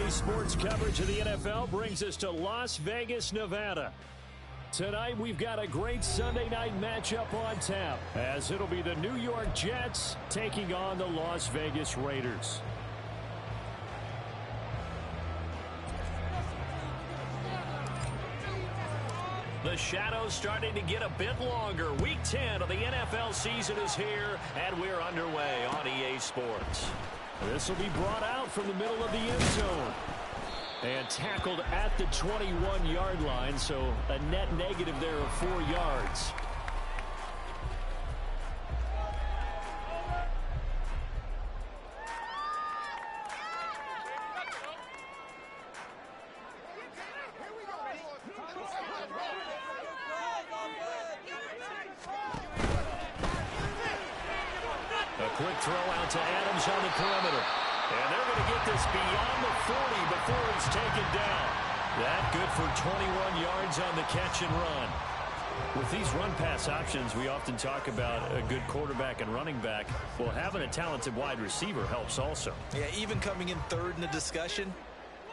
EA Sports coverage of the NFL brings us to Las Vegas, Nevada. Tonight, we've got a great Sunday night matchup on tap, as it'll be the New York Jets taking on the Las Vegas Raiders. The shadow's starting to get a bit longer. Week 10 of the NFL season is here, and we're underway on EA Sports. This will be brought out from the middle of the end zone. And tackled at the 21-yard line, so a net negative there of 4 yards. A quick throw out to Adams on the perimeter. And they're going to get this beyond the 40 before it's taken down. That good for 21 yards on the catch and run. With these run-pass options, we often talk about a good quarterback and running back. Well, having a talented wide receiver helps also. Yeah, even coming in third in the discussion,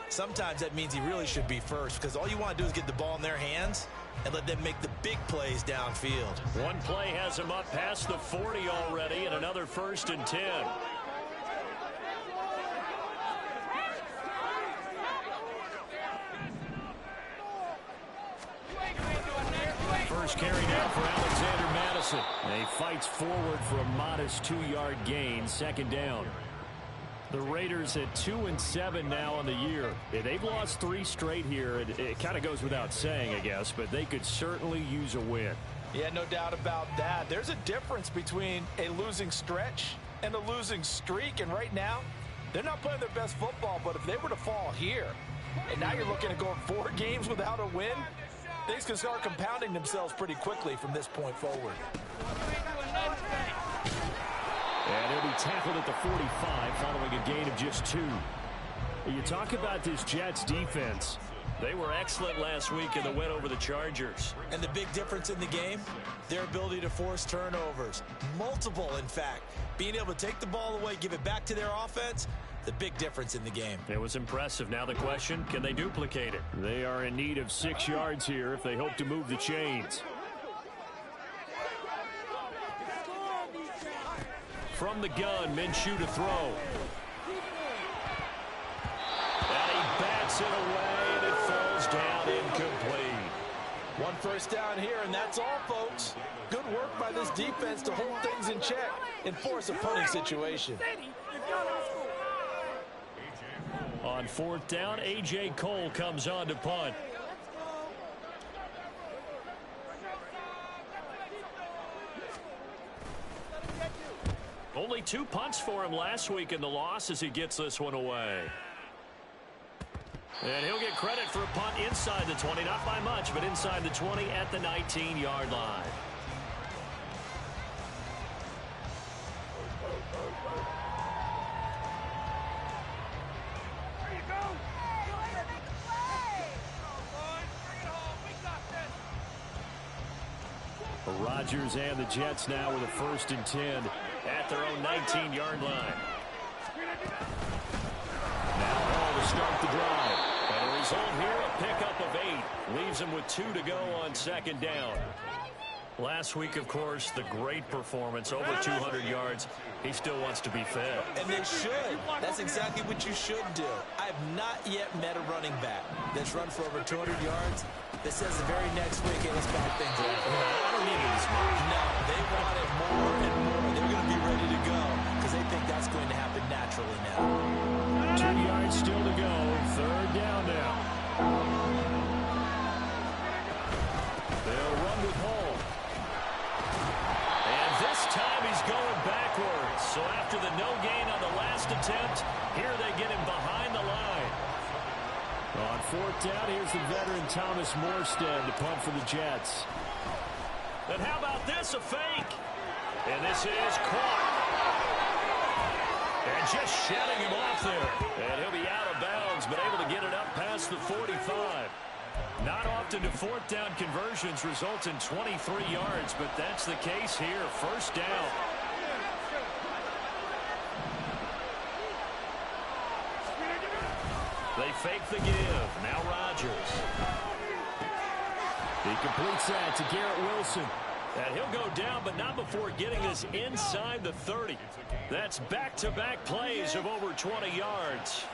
sometimes that means he really should be first, because all you want to do is get the ball in their hands and let them make the big plays downfield. One play has him up past the 40 already, and another 1st and 10. First carry now for Alexander Madison. He fights forward for a modest 2-yard gain, 2nd down. The Raiders at 2-7 now on the year. They've lost 3 straight here. It kind of goes without saying, I guess, but they could certainly use a win. Yeah, no doubt about that. There's a difference between a losing stretch and a losing streak, and right now, they're not playing their best football, but if they were to fall here, and now you're looking at going 4 games without a win, things can start compounding themselves pretty quickly from this point forward. And he'll be tackled at the 45 following a gain of just 2. You talk about this Jets defense. They were excellent last week in the win over the Chargers. And the big difference in the game, their ability to force turnovers. Multiple, in fact. Being able to take the ball away, give it back to their offense, the big difference in the game. It was impressive. Now the question, can they duplicate it? They are in need of 6 yards here if they hope to move the chains. From the gun, Minshew to throw. And he bats it away, and it falls down incomplete. 1 first down here, and that's all, folks. Good work by this defense to hold things in check and force a punting situation. On 4th down, A.J. Cole comes on to punt. Only 2 punts for him last week in the loss as he gets this one away. And he'll get credit for a punt inside the 20, not by much, but inside the 20 at the 19-yard line. Rodgers and the Jets now with a 1st and 10 at their own 19-yard line. Now Hall to start the drive. And a result here, a pickup of 8. Leaves him with 2 to go on 2nd down. Last week, of course, the great performance, over 200 yards. He still wants to be fed. And they should. That's exactly what you should do. I have not yet met a running back that's run for over 200 yards that says the very next week, hey, let's back things up. I don't need it as much. No, they want it more and more. They're going to be ready to go because they think that's going to happen naturally now. 2 yards still to go. 3rd down now. They'll run with Hall. And this time he's going backwards. So after the no gain on the last attempt, here they get him behind the line. On 4th down, here's the veteran Thomas Morstead to punt for the Jets. And how about this, a fake? And this is caught. And just shedding him off there. And he'll be out of bounds, but able to get it up past the 45. Not often do 4th down conversions result in 23 yards, but that's the case here. 1st down. They fake the give. Now Rodgers. He completes that to Garrett Wilson. And he'll go down, but not before getting this inside the 30. That's back-to-back plays of over 20 yards.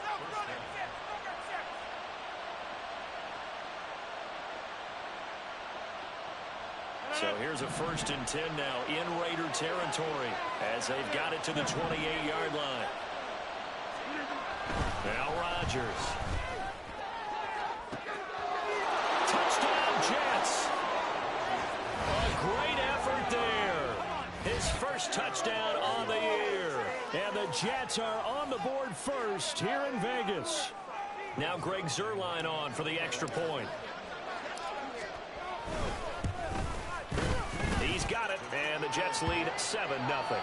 So here's a 1st and 10 now in Raider territory as they've got it to the 28-yard line. Now Rodgers. Touchdown Jets. A great effort there. His first touchdown on the year. And the Jets are on the board first here in Vegas. Now Greg Zuerlein on for the extra point. He's got it, and the Jets lead 7-0.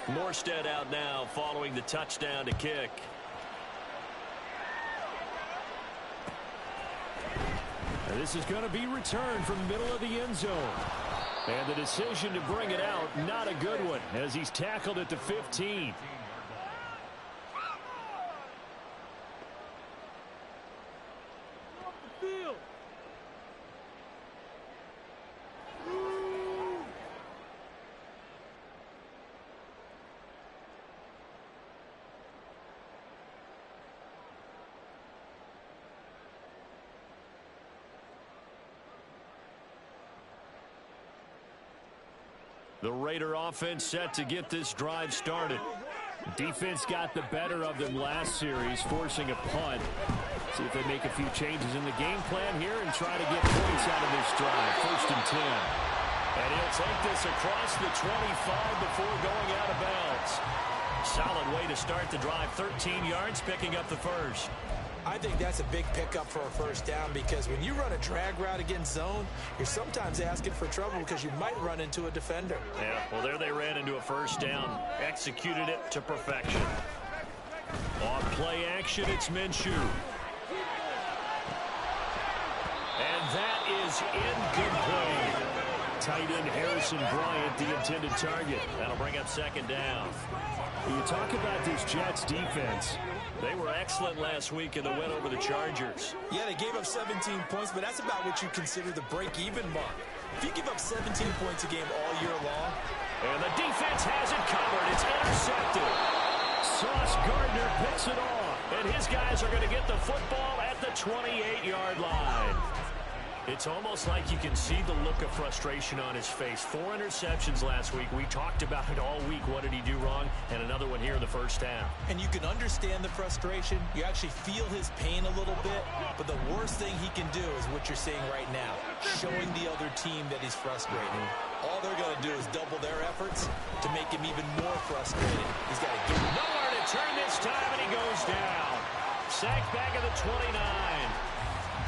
Morstead out now following the touchdown to kick. And this is going to be returned from the middle of the end zone. And the decision to bring it out, not a good one, as he's tackled at the 15. The Raider offense set to get this drive started. Defense got the better of them last series, forcing a punt. See if they make a few changes in the game plan here and try to get points out of this drive. 1st and 10. And he'll take this across the 25 before going out of bounds. Solid way to start the drive. 13 yards, picking up the first. I think that's a big pickup for a first down because when you run a drag route against zone, you're sometimes asking for trouble because you might run into a defender. Yeah, well, there they ran into a first down. Executed it to perfection. On play action, it's Minshew. And that is incomplete. Tight end Harrison Bryant, the intended target. That'll bring up 2nd down. When you talk about this Jets defense, they were excellent last week in the win over the Chargers. Yeah, they gave up 17 points, but that's about what you consider the break-even mark. If you give up 17 points a game all year long. And the defense has it covered. It's intercepted. Sauce Gardner picks it off. And his guys are going to get the football at the 28-yard line. It's almost like you can see the look of frustration on his face. 4 interceptions last week. We talked about it all week. What did he do wrong? And another one here in the first half. And you can understand the frustration. You actually feel his pain a little bit. But the worst thing he can do is what you're seeing right now, showing the other team that he's frustrated. All they're going to do is double their efforts to make him even more frustrated. He's got to get nowhere to turn this time, and he goes down. Sacked back at the 29.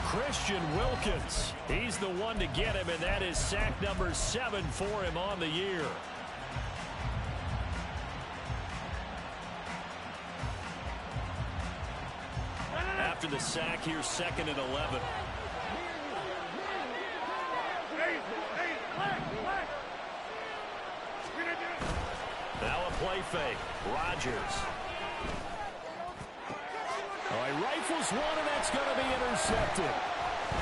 Christian Wilkins, he's the one to get him, and that is sack number 7 for him on the year. After the sack, here's 2nd and 11. Now a play fake. Rodgers. Oh, he rifles one, and that's going to be intercepted.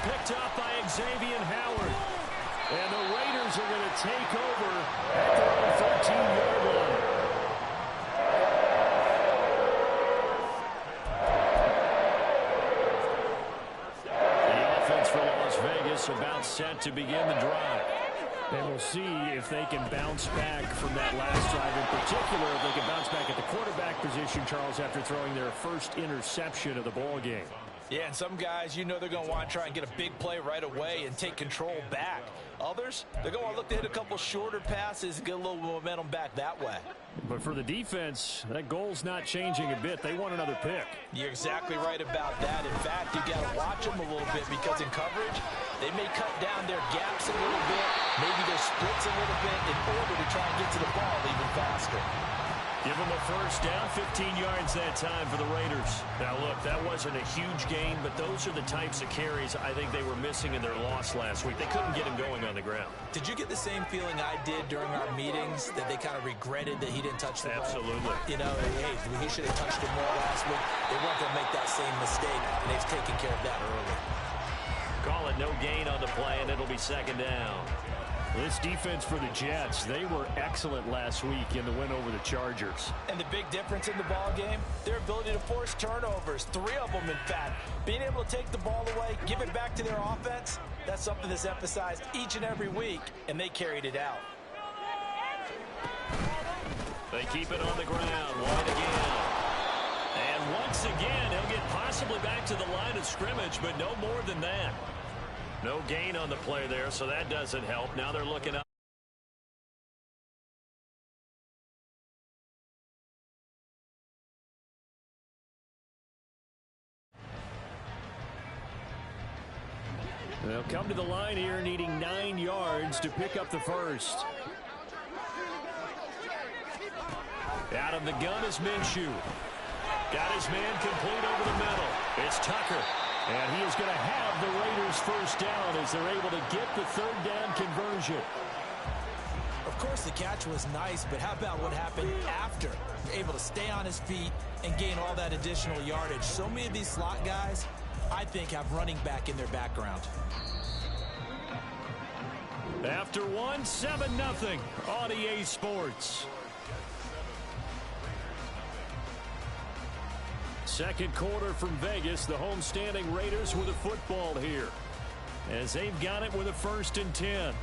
Picked up by Xavier Howard. And the Raiders are going to take over at their own 13-yard line. The offense for Las Vegas about set to begin the drive. And we'll see if they can bounce back from that last drive in particular. If they can bounce back at the quarterback position, Charles, after throwing their first interception of the ball game. Yeah, and some guys, you know they're going to want to try and get a big play right away and take control back. Others, they're going to want to look to hit a couple shorter passes and get a little momentum back that way. But for the defense, that goal's not changing a bit. They want another pick. You're exactly right about that. In fact, you got to watch them a little bit because in coverage, they may cut down their gaps a little bit, maybe their splits a little bit in order to try and get to the ball even faster. Give them a first down, 15 yards that time for the Raiders. Now, look, that wasn't a huge gain, but those are the types of carries I think they were missing in their loss last week. They couldn't get him going on the ground. Did you get the same feeling I did during our meetings, that they kind of regretted that he didn't touch the ball? Absolutely. You know, hey, he should have touched it more last week. They weren't going to make that same mistake, and they've taken care of that early. Call it no gain on the play, and it'll be second down. This defense for the Jets, they were excellent last week in the win over the Chargers. And the big difference in the ball game, their ability to force turnovers, 3 of them in fact. Being able to take the ball away, give it back to their offense, that's something that's emphasized each and every week, and they carried it out. They keep it on the ground, wide again. And once again, he'll get possibly back to the line of scrimmage, but no more than that. No gain on the play there, so that doesn't help. Now they're looking up. They'll come to the line here needing 9 yards to pick up the first. Out of the gun is Minshew. Got his man complete over the middle. It's Tucker. And he is going to have the Raiders first down as they're able to get the third down conversion. Of course, the catch was nice, but how about what happened after? Able to stay on his feet and gain all that additional yardage. So many of these slot guys, I think, have running back in their background. After one, 7-0 on EA Sports. Second quarter from Vegas, the homestanding Raiders with a football here, as they've got it with a 1st and 10.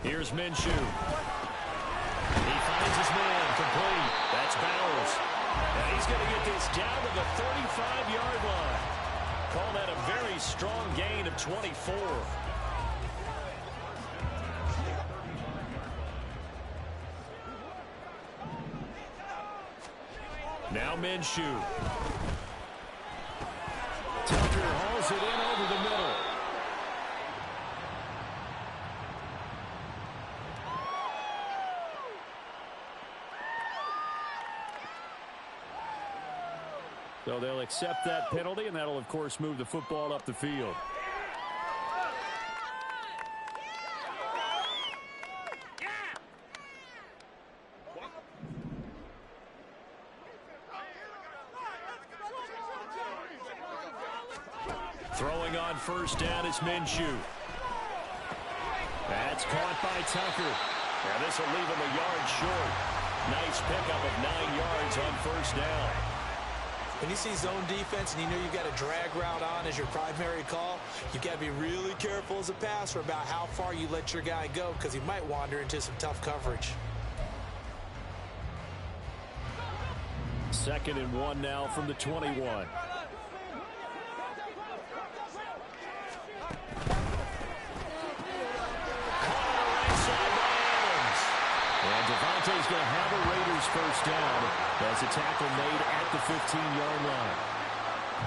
Here's Minshew. He finds his man complete. That's Bowers. And he's going to get this down to the 35-yard line. Call that a very strong gain of 24. Now Minshew. Tucker hauls it in over the middle. So they'll accept that penalty, and that'll, of course, move the football up the field. Throwing on first down is Minshew. That's caught by Tucker. Now this will leave him a yard short. Nice pickup of 9 yards on first down. When you see zone defense and you know you've got a drag route on as your primary call, you've got to be really careful as a passer about how far you let your guy go, because he might wander into some tough coverage. 2nd and 1 now from the 21. Devontae's going to have a Raiders first down as a tackle made at the 15-yard line.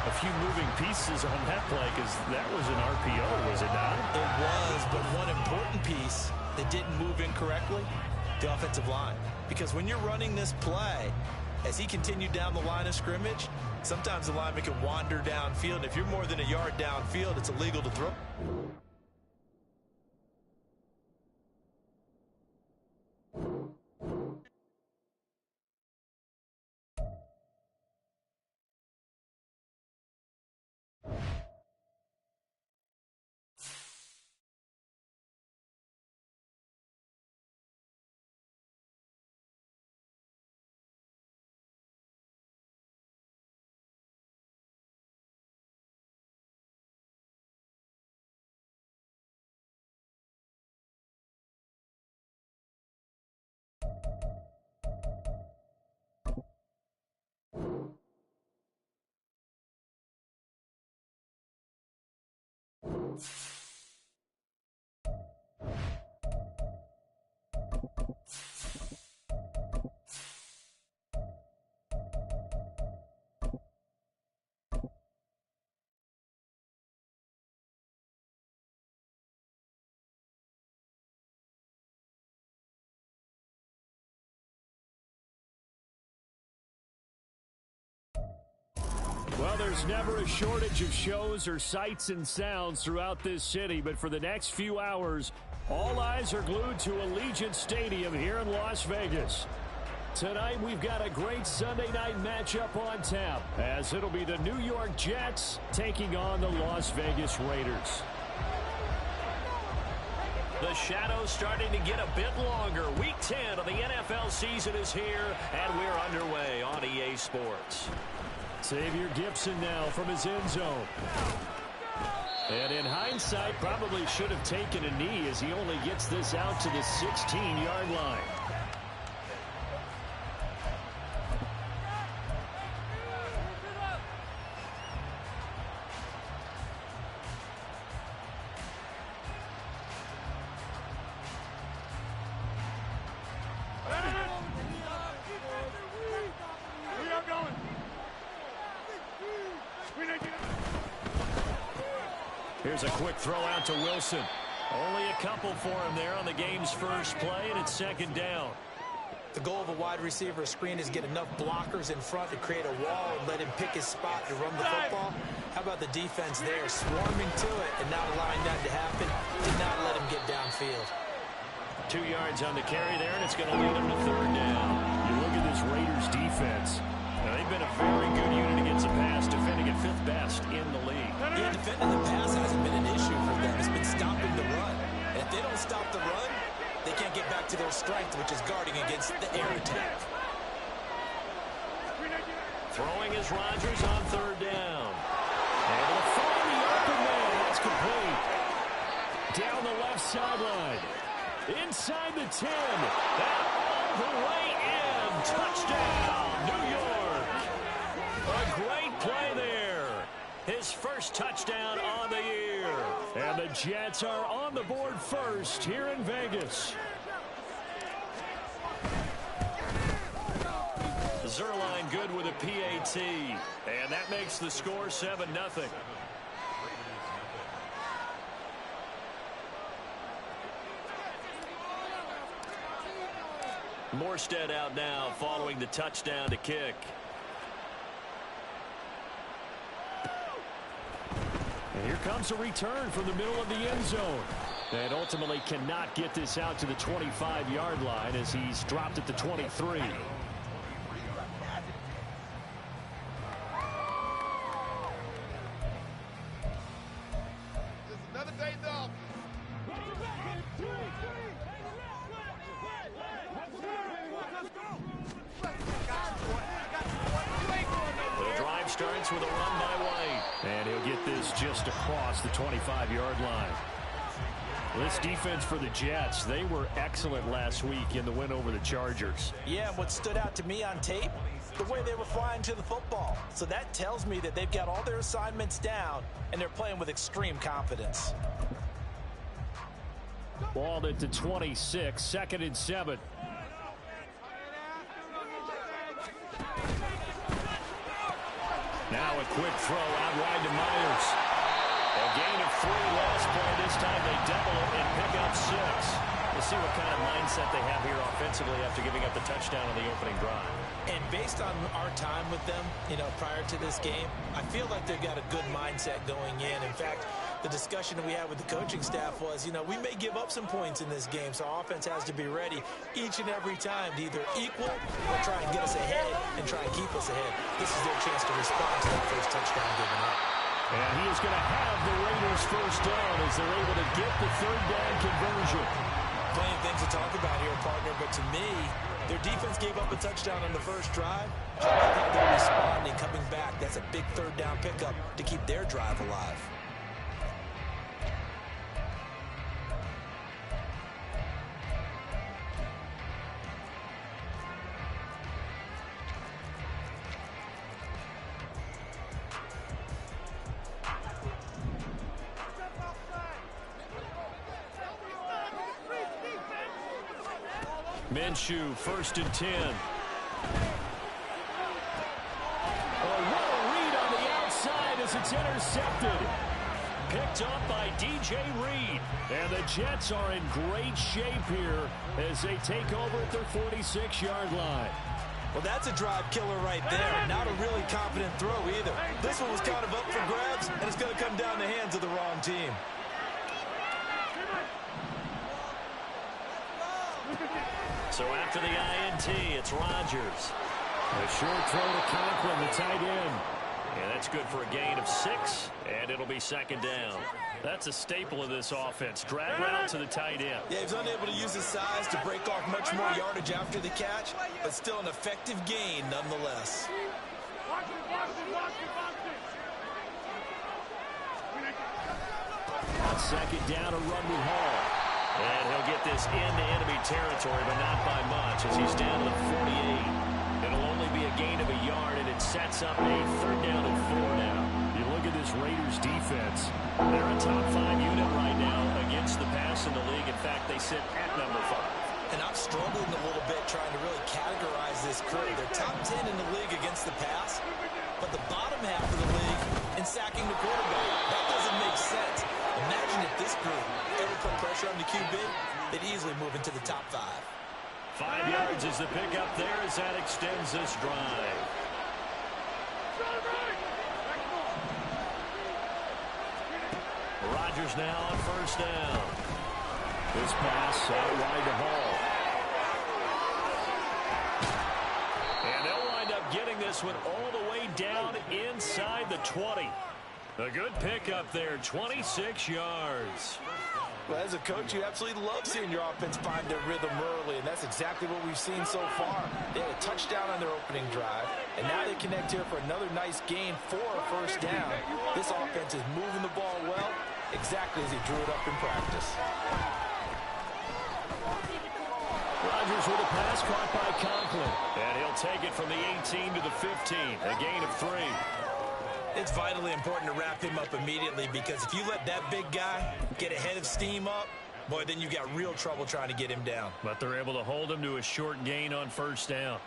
A few moving pieces on that play because that was an RPO, was it not? It was, but one important piece that didn't move incorrectly, the offensive line. Because when you're running this play, as he continued down the line of scrimmage, sometimes the lineman can wander downfield. If you're more than a yard downfield, it's illegal to throw. there's never a shortage of shows or sights and sounds throughout this city, but for the next few hours, all eyes are glued to Allegiant Stadium here in Las Vegas. Tonight, we've got a great Sunday night matchup on tap, as it'll be the New York Jets taking on the Las Vegas Raiders. The shadow's starting to get a bit longer. Week 10 of the NFL season is here, and we're underway on EA Sports. Xavier Gipson now from his end zone. And in hindsight, probably should have taken a knee as he only gets this out to the 16-yard line. Here's a quick throw out to Wilson. Only a couple for him there on the game's first play, and it's second down. The goal of a wide receiver screen is get enough blockers in front to create a wall and let him pick his spot to run the football. How about the defense there, swarming to it and not allowing that to happen? Did not let him get downfield. 2 yards on the carry there, and it's going to lead him to third down. You look at this Raiders defense. Now, they've been a very good unit against the pass, defending at 5th best in the league. Yeah, defending the pass hasn't been an issue for them. It's been stopping the run. And if they don't stop the run, they can't get back to their strength, which is guarding against the air attack. Throwing is Rodgers on third down. Able to find the open man. That's complete. Down the left sideline. Inside the 10. And all the way in. Touchdown, New York. A great play there. His first touchdown on the year. And the Jets are on the board first here in Vegas. Zerline good with a PAT. And that makes the score 7-0. Morstead out now following the touchdown to kick. And here comes a return from the middle of the end zone. And ultimately cannot get this out to the 25-yard line as he's dropped at the 23. Starts with a run by White. And he'll get this just across the 25-yard line. This defense for the Jets, they were excellent last week in the win over the Chargers. Yeah, what stood out to me on tape, the way they were flying to the football. So that tells me that they've got all their assignments down, and they're playing with extreme confidence. Balled at the 26, 2nd and 7. Now a quick throw out wide to Myers. A gain of 3 last play. This time they double it and pick up 6. We'll see what kind of mindset they have here offensively after giving up the touchdown on the opening drive. And based on our time with them, prior to this game, I feel like they've got a good mindset going in. In fact, the discussion that we had with the coaching staff was, we may give up some points in this game, so our offense has to be ready each and every time to either equal or try and get us ahead and try and keep us ahead. This is their chance to respond to that first touchdown given up. And he is going to have the Raiders first down as they're able to get the third down conversion. Plenty of things to talk about here, partner, but to me, their defense gave up a touchdown on the first drive. Check out how they're responding, coming back. That's a big third down pickup to keep their drive alive. Minshew, 1st and 10. Oh, what a read on the outside as it's intercepted. Picked up by DJ Reed. And the Jets are in great shape here as they take over at their 46-yard line. Well, that's a drive killer right there. Not a really confident throw either. This one was kind of up for grabs, and it's going to come down the hands of the wrong team. So after the INT, it's Rodgers. A short throw to Conklin, the tight end. And that's good for a gain of 6, and it'll be second down. That's a staple of this offense. Drag route to the tight end. Yeah, he's unable to use his size to break off much more yardage after the catch, but still an effective gain nonetheless. On second down, a run with Hall. And he'll get this into enemy territory, but not by much as he's down to the 48. It'll only be a gain of a yard, and it sets up a third down and 4 now. You look at this Raiders defense. They're a top 5 unit right now against the pass in the league. In fact, they sit at number 5. And I'm struggling a little bit trying to really categorize this crew. They're top 10 in the league against the pass, but the bottom half of the league in sacking the quarterback. That doesn't make sense. Imagine if this group ever put pressure on the QB, they'd easily move into the top 5. 5 yards is the pickup there as that extends this drive. Rodgers now on first down. This pass out wide to Hall. And they'll wind up getting this one all the way down inside the 20. A good pickup there, 26 yards. Well, as a coach, you absolutely love seeing your offense find their rhythm early, and that's exactly what we've seen so far. They had a touchdown on their opening drive, and now they connect here for another nice gain for a first down. This offense is moving the ball well, exactly as he drew it up in practice. Rodgers with a pass caught by Conklin. And he'll take it from the 18 to the 15, a gain of 3. It's vitally important to wrap him up immediately because if you let that big guy get a head of steam up, boy, then you got real trouble trying to get him down. But they're able to hold him to a short gain on first down.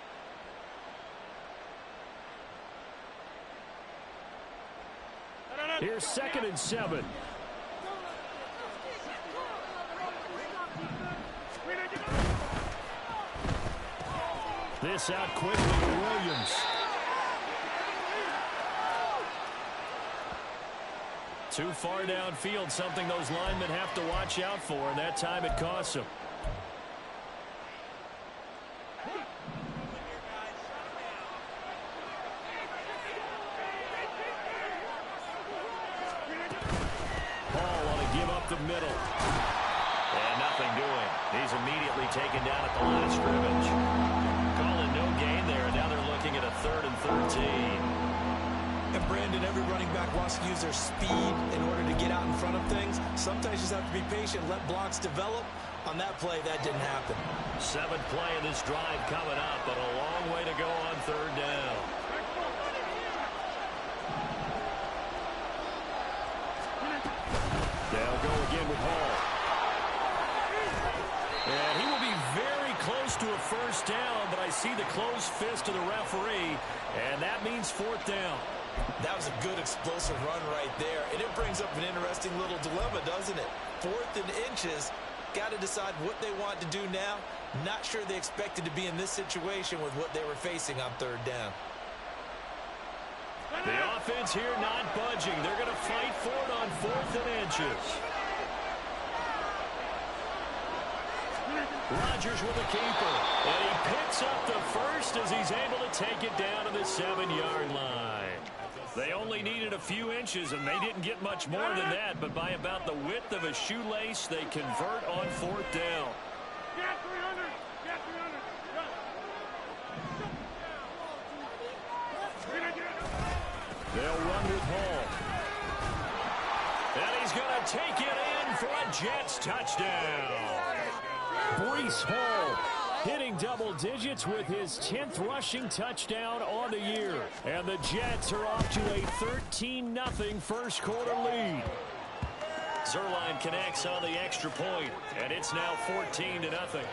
Here's 2nd and 7. This out quickly to Williams. Too far downfield, something those linemen have to watch out for, and that time it costs them. Hall want to give up the middle. And nothing doing. He's immediately taken down at the line of scrimmage. Calling no gain there, and now they're looking at a 3rd and 13. And Brandon, every running back wants to use their speed in order to get out in front of things. Sometimes you just have to be patient, let blocks develop. On that play, that didn't happen. 7th play of this drive coming up, but a long way to go on 3rd down. They'll go again with Hall. And he will be very close to a first down, but I see the closed fist of the referee, and that means 4th down. That was a good explosive run right there. And it brings up an interesting little dilemma, doesn't it? 4th and inches, got to decide what they want to do now. Not sure they expected to be in this situation with what they were facing on 3rd down. The offense here not budging. They're going to fight for it on 4th and inches. Rodgers with the keeper. And he picks up the first as he's able to take it down to the 7-yard line. They only needed a few inches, and they didn't get much more than that. But by about the width of a shoelace, they convert on 4th down. They'll run with Hall. And he's going to take it in for a Jets touchdown. Breece Hall hitting double digits with his 10th rushing touchdown on the year. And the Jets are off to a 13-0 first quarter lead. Zuerlein connects on the extra point, and it's now 14-0.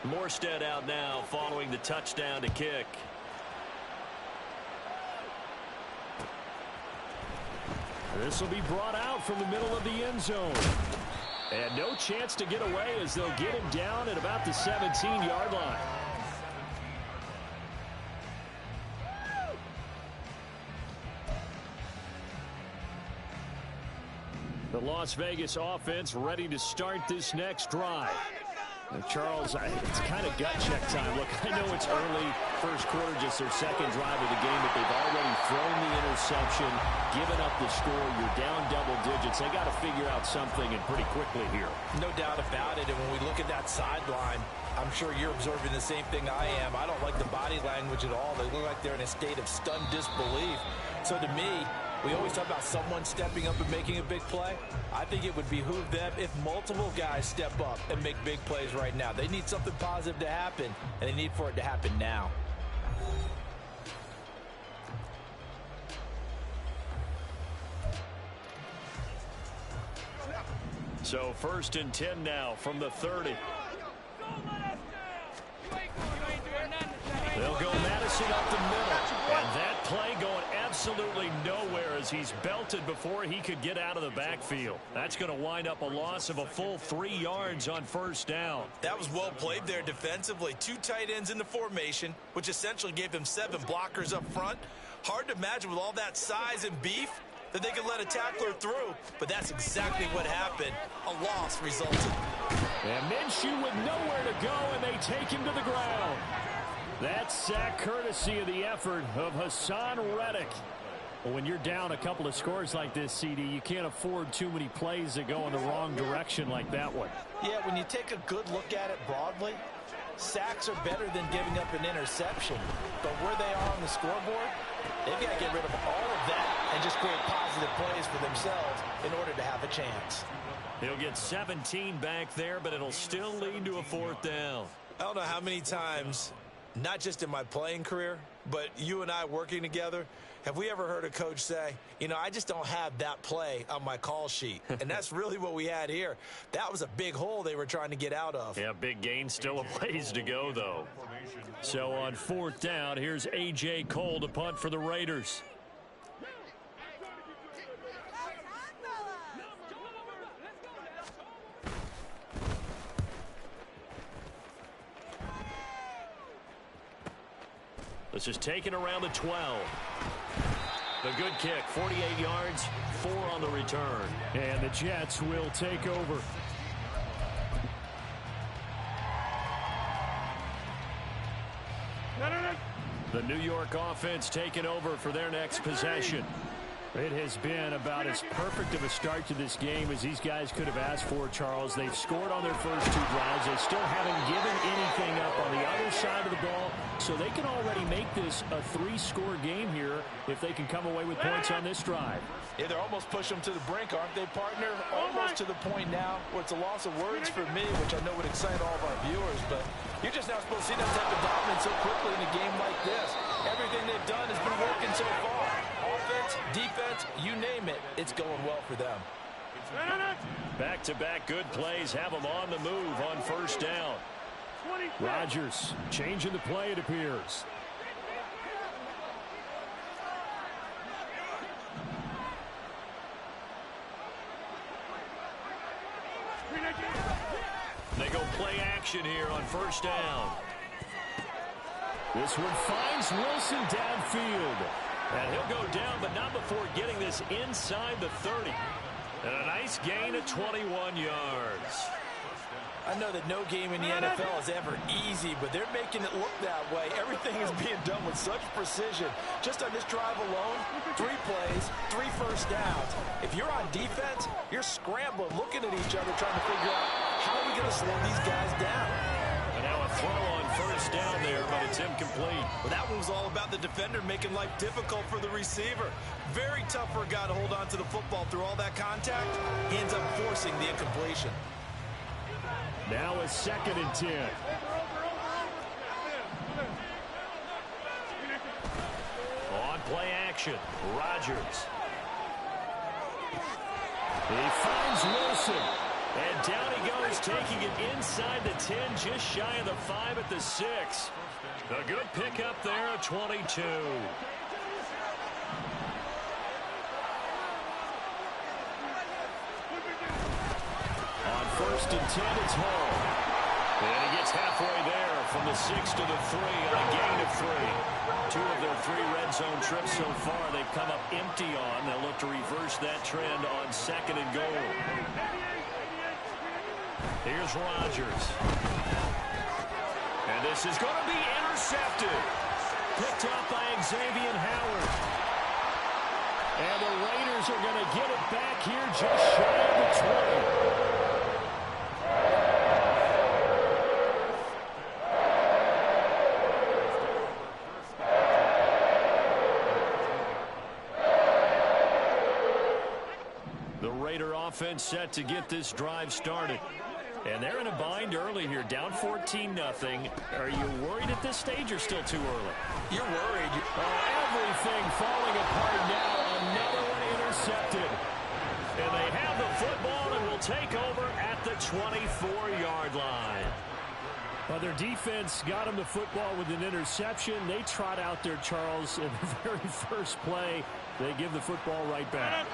Morstead out now following the touchdown to kick. This will be brought out from the middle of the end zone. And no chance to get away as they'll get him down at about the 17-yard line. The Las Vegas offense ready to start this next drive. Charles, it's kind of gut check time. Look, I know it's early, first quarter, just their second drive of the game, but they've already thrown the interception, given up the score. You're down double digits. They got to figure out something, and pretty quickly here. No doubt about it. And when we look at that sideline, I'm sure you're observing the same thing I am. I don't like the body language at all. They look like they're in a state of stunned disbelief. So to me, we always talk about someone stepping up and making a big play. I think it would behoove them if multiple guys step up and make big plays right now. They need something positive to happen, and they need for it to happen now. So 1st and 10 now from the 30. They'll go Madison up the middle. And that play going absolutely nowhere as he's belted before he could get out of the backfield. That's going to wind up a loss of a full 3 yards on 1st down. That was well played there defensively. 2 tight ends in the formation, which essentially gave them 7 blockers up front. Hard to imagine with all that size and beef that they could let a tackler through, but that's exactly what happened. A loss resulted. And Minshew with nowhere to go, and they take him to the ground. That sack courtesy of the effort of Hassan Reddick. Well, when you're down a couple of scores like this, CD, you can't afford too many plays that go in the wrong direction like that one. Yeah, when you take a good look at it broadly, sacks are better than giving up an interception. But where they are on the scoreboard, they've got to get rid of all of that and just create positive plays for themselves in order to have a chance. He'll get 17 back there, but it'll still lead to a 4th down. I don't know how many times, not just in my playing career, but you and I working together, have we ever heard a coach say, you know, I just don't have that play on my call sheet. And that's really what we had here. That was a big hole they were trying to get out of. Yeah, big gain, still a ways to go, though. So on 4th down, here's A.J. Cole to punt for the Raiders. This is taken around the 12. The good kick, 48 yards, 4 on the return. And the Jets will take over. The New York offense taking over for their next possession. It has been about as perfect of a start to this game as these guys could have asked for, Charles. They've scored on their first 2 drives. They still haven't given anything up on the other side of the ball, so they can already make this a 3-score game here if they can come away with points on this drive. Yeah, they're almost pushing them to the brink, aren't they, partner? Almost to the point now where it's a loss of words for me, which I know would excite all of our viewers, but you're just not supposed to see that type of dominance so quickly in a game like this. Everything they've done has been working so far. Offense, defense, you name it, it's going well for them. Back-to-back good plays have them on the move on 1st down. Rodgers changing the play, it appears. They go play action here on 1st down. This one finds Wilson downfield. And he'll go down, but not before getting this inside the 30. And a nice gain of 21 yards. I know that no game in the NFL is ever easy, but they're making it look that way. Everything is being done with such precision. Just on this drive alone, 3 plays, 3 first downs. If you're on defense, you're scrambling, looking at each other, trying to figure out how are we going to slow these guys down. And now a throw on 1st down there, but it's incomplete. Well, that one was all about the defender making life difficult for the receiver. Very tough for a guy to hold on to the football through all that contact. He ends up forcing the incompletion. Now a 2nd and 10. On play action, Rodgers. He finds Wilson. And down he goes, taking it inside the 10, just shy of the 5 at the 6. A good pickup there at 22. 1st and 10, it's Hall. And he gets halfway there from the 6 to the 3 on a gain of 3. 2 of their 3 red zone trips so far they've come up empty on. They'll look to reverse that trend on 2nd and goal. Here's Rodgers. And this is going to be intercepted. Picked up by Xavier Howard. And the Raiders are going to get it back here just shy of the 20. The Raider offense set to get this drive started. And they're in a bind early here, down 14-0. Are you worried at this stage or still too early? You're worried. Everything falling apart now. Another one intercepted. And they have the football and will take over at the 24-yard line. Well, their defense got them the football with an interception. They trot out there, Charles, in the very first play. They give the football right back.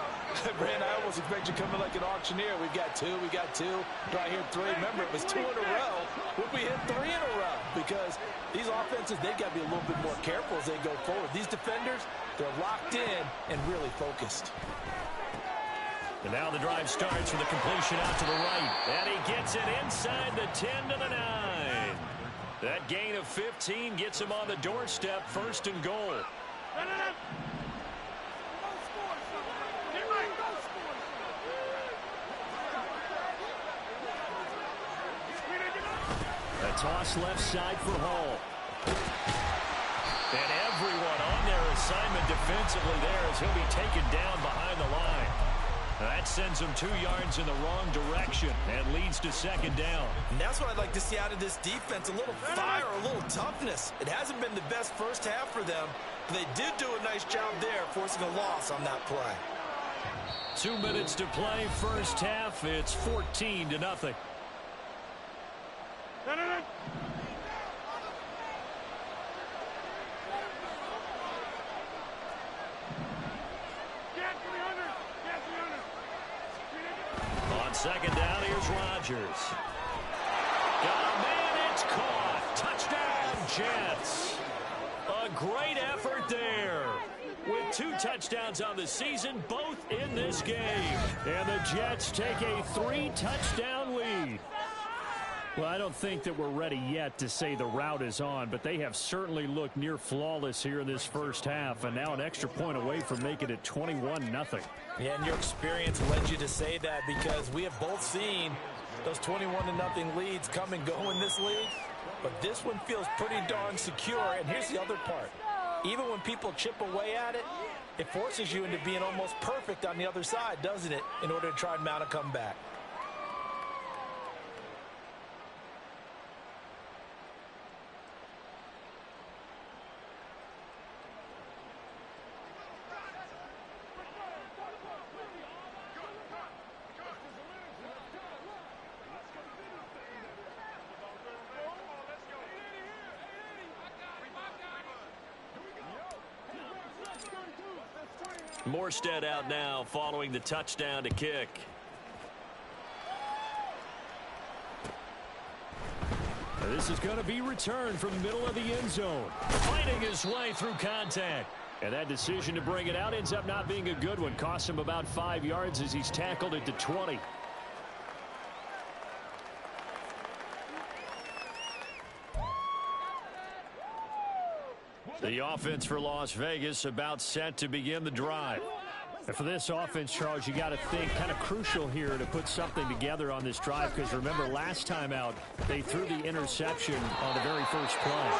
Brand, I almost expect you coming like an auctioneer. We've got 2, we got 2. Do I hear 3? Remember, it was 2 in a row. Would we hit 3 in a row? Because these offenses, they got to be a little bit more careful as they go forward. These defenders, they're locked in and really focused. And now the drive starts with a completion out to the right. And he gets it inside the 10 to the 9. That gain of 15 gets him on the doorstep, 1st and goal. A toss left side for Hall. And everyone on their assignment defensively there as he'll be taken down behind the line. That sends him 2 yards in the wrong direction and leads to 2nd down. And that's what I'd like to see out of this defense, a little fire, a little toughness. It hasn't been the best first half for them, but they did do a nice job there, forcing a loss on that play. 2 minutes to play, first half. It's 14-0. On 2nd down, here's Rodgers. Got a man, it's caught. Touchdown, Jets. A great effort there. With 2 touchdowns on the season, both in this game. And the Jets take a 3-touchdown lead. Well, I don't think that we're ready yet to say the route is on, but they have certainly looked near flawless here in this first half, and now an extra point away from making it 21-0. Yeah, and your experience led you to say that because we have both seen those 21-0 leads come and go in this league, but this one feels pretty darn secure, and here's the other part. Even when people chip away at it, it forces you into being almost perfect on the other side, doesn't it, in order to try and mount a comeback. Morstead out now following the touchdown to kick. This is going to be returned from the middle of the end zone. Fighting his way through contact. And that decision to bring it out ends up not being a good one. Costs him about 5 yards as he's tackled at the 20. The offense for Las Vegas about set to begin the drive. And for this offense, Charles, you got to think kind of crucial here to put something together on this drive, because remember last time out they threw the interception on the very first play.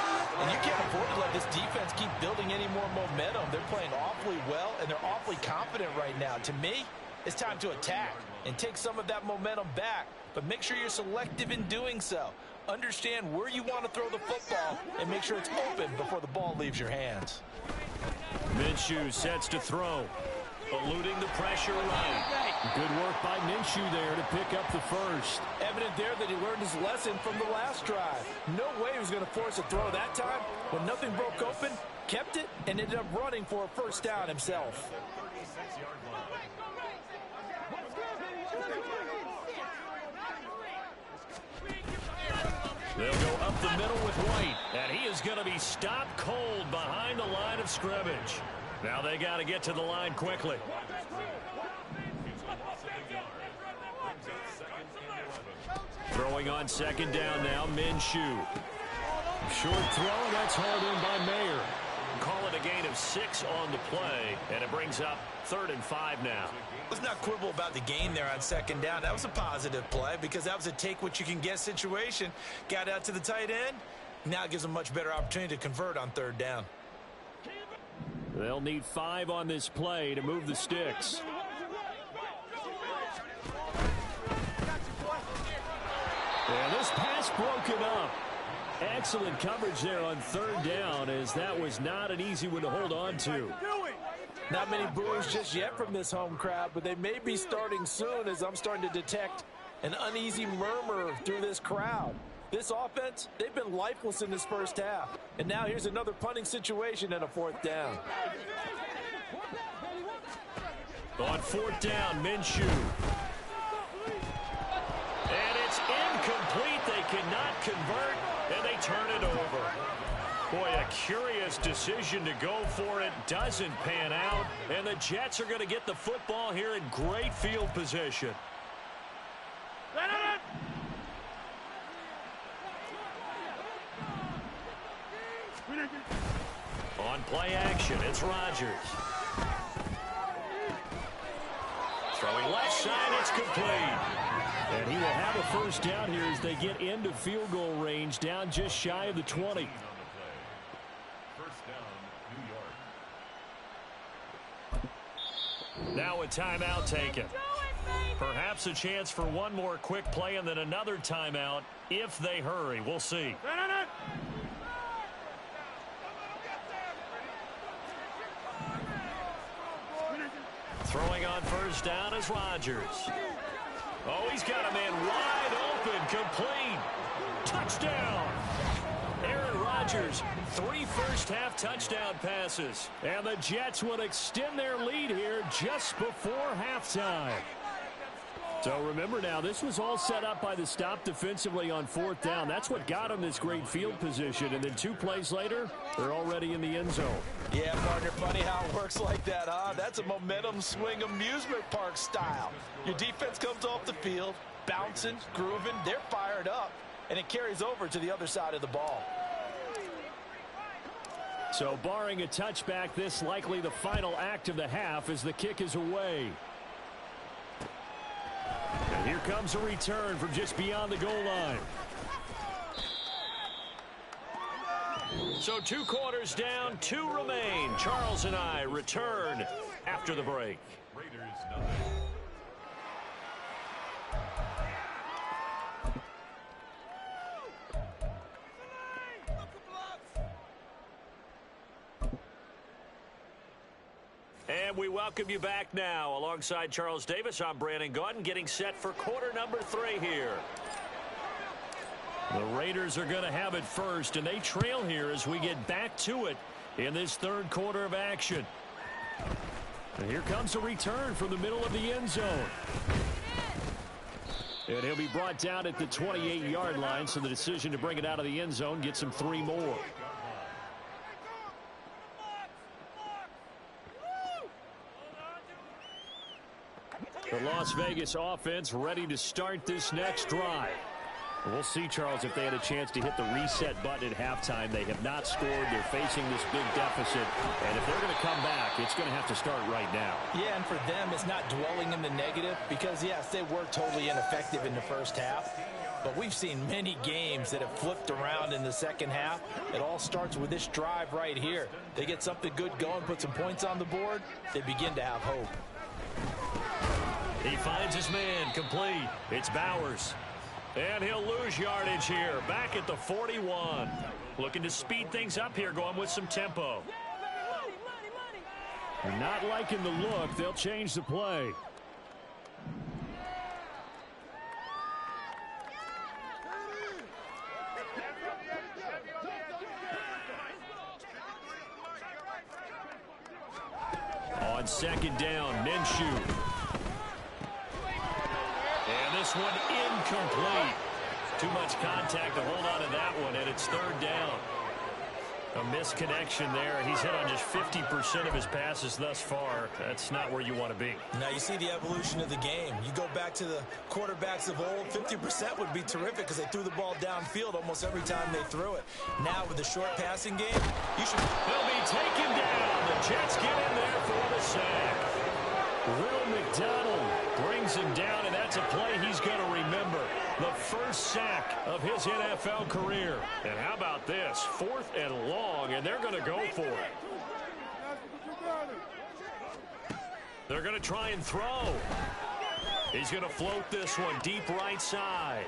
And you can't afford to let this defense keep building any more momentum. They're playing awfully well, and they're awfully confident right now. To me, it's time to attack and take some of that momentum back, but make sure you're selective in doing so. Understand where you want to throw the football and make sure it's open before the ball leaves your hands. Minshew sets to throw, eluding the pressure right. Good work by Minshew there to pick up the first. Evident there that he learned his lesson from the last drive. No way he was going to force a throw that time. When nothing broke open, kept it, and ended up running for a first down himself. They'll go up the middle with White, and he is going to be stopped cold behind the line of scrimmage. Now they got to get to the line quickly. Throwing on second down now, Minshew. Short throw, that's hauled in by Mayer. Call it a gain of 6 on the play, and it brings up 3rd and 5 now. Let's not quibble about the gain there on second down. That was a positive play because that was a take-what-you-can-get situation. Got out to the tight end. Now it gives them a much better opportunity to convert on 3rd down. They'll need 5 on this play to move the sticks. And this pass broken up. Excellent coverage there on 3rd down, as that was not an easy one to hold on to. Not many boos just yet from this home crowd, but they may be starting soon, as I'm starting to detect an uneasy murmur through this crowd. This offense, they've been lifeless in this first half. And now here's another punting situation and a 4th down. On 4th down, Minshew. And it's incomplete. They cannot convert, and they turn it over. Boy, a curious decision to go for it. Doesn't pan out, and the Jets are going to get the football here in great field position. On play action, it's Rodgers. Throwing left side, it's complete. And he will have a first down here as they get into field goal range, down just shy of the 20. Now a timeout taken. Perhaps a chance for one more quick play and then another timeout if they hurry. We'll see. Throwing on first down is Rodgers. Oh, he's got a man wide open, complete. Touchdown. Aaron Rodgers, 3 first-half touchdown passes. And the Jets will extend their lead here just before halftime. So remember now, this was all set up by the stop defensively on 4th down. That's what got them this great field position. And then 2 plays later, they're already in the end zone. Yeah, partner, funny how it works like that, huh? That's a momentum swing amusement park style. Your defense comes off the field, bouncing, grooving, they're fired up, and it carries over to the other side of the ball. So barring a touchback, this likely the final act of the half as the kick is away. And here comes a return from just beyond the goal line. So 2 quarters down, 2 remain. Charles and I return after the break. And we welcome you back now. Alongside Charles Davis, I'm Brandon Gaudin, getting set for quarter number 3 here. The Raiders are going to have it first, and they trail here as we get back to it in this 3rd quarter of action. And here comes a return from the middle of the end zone. And he'll be brought down at the 28-yard line, so the decision to bring it out of the end zone gets him 3 more. The Las Vegas offense ready to start this next drive. We'll see, Charles, if they had a chance to hit the reset button at halftime. They have not scored. They're facing this big deficit. And if they're going to come back, it's going to have to start right now. Yeah, and for them, it's not dwelling in the negative because, yes, they were totally ineffective in the first half. But we've seen many games that have flipped around in the second half. It all starts with this drive right here. They get something good going, put some points on the board, they begin to have hope. He finds his man, complete. It's Bowers. And he'll lose yardage here, back at the 41. Looking to speed things up here, going with some tempo. Not liking the look. They'll change the play. On second down, Minshew. And this one incomplete. Too much contact to hold on to that one, and it's third down. A misconnection there. He's hit on just 50% of his passes thus far. That's not where you want to be. Now you see the evolution of the game. You go back to the quarterbacks of old, 50% would be terrific because they threw the ball downfield almost every time they threw it. Now with the short passing game, you should... He'll be taken down. The Jets get in there for the sack. Will McDonald brings him down, and that's a play he's going to remember. The first sack of his NFL career. And how about this? 4th and long, and they're going to go for it. They're going to try and throw. He's going to float this one deep right side.